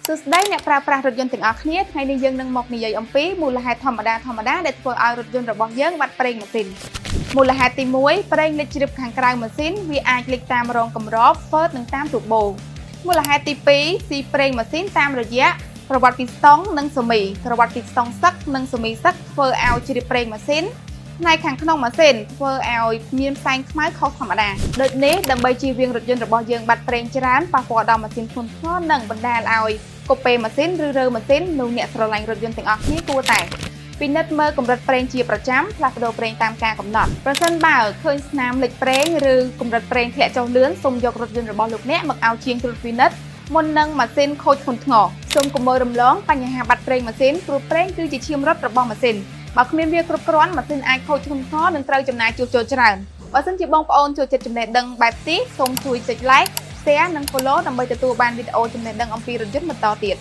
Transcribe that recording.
សួស្តីអ្នកប្រើប្រាស់រថយន្តទាំងអស់គ្នាថ្ងៃនេះយើងនឹងមកនិយាយអំពីមូលហេតុធម្មតាដែលធ្វើឲ្យរថយន្តរបស់យើងបាត់ប្រេងម៉ាស៊ីនមូលហេតុទី1ប្រេងលេចជ្រាបខាងក្រៅម៉ាស៊ីនវាអាចលេចតាមរងកម្របហ្វឺតនិងតាមទូបូមូលហេតុទី2ស៊ីប្រេងម៉ាស៊ីនតាមរយៈប្រវត្តិពីស្តុងនិងស៊ូមីប្រវត្តិពីស្តុងសឹកនិងស៊ូមីសឹកធ្វើឲ្យជ្រាបប្រេងម៉ាស៊ីនផ្នែកខាងក្នុងម៉ាស៊ីនធ្វើឲ្យមានផ្សែងខ្មៅខុសធម្មតាដូចនេះដើម្បីជៀសវាងរថយន្តរបស់យើងបាត់ប្រេងច្រើនប៉ះពាល់ដល់ម៉ាស៊ីនធ្ងន់ធ្ងរនិងបណ្ដាលឲ្យកូប៉េម៉ាស៊ីនឬរើម៉ាស៊ីននោះអ្នកស្រឡាញ់រថយន្តទាំងអស់គ្នាគួរតែពិនិត្យមើលកម្រិតប្រេងជាប្រចាំផ្លាស់ប្ដូរប្រេងតាមការកំណត់ប្រសិនបើឃើញស្នាមលេចប្រេងឬកម្រិតប្រេងធ្លាក់ចុះលឿនសូមយករថយន្តរបស់លោកអ្នកមកឲ្យជាងត្រួតពិនិត្យមុននឹងម៉ាស៊ីនខូចធ្ងន់ធ្ងរសូមកុំមើលរំលងបញ្ហាបាត់ប្រេងម៉ាស៊ីនព្រោះប្រេងគឺជាឈាមរត់របស់ម៉ាស៊ីនបើគ្មានវាគ្រប់គ្រាន់ម៉ាស៊ីនអាចខូចធ្ងន់ធ្ងរនិងត្រូវចំណាយជួសជុលច្រើនបើសិនជាបងប្អូនចូលចិត្តចំណេះដឹងបែបនេះសូមជួយចុច like share និង follow ដើម្បីទទួលបានវីដេអូចំណេះដឹងអំពីរថយន្តបន្តទៀត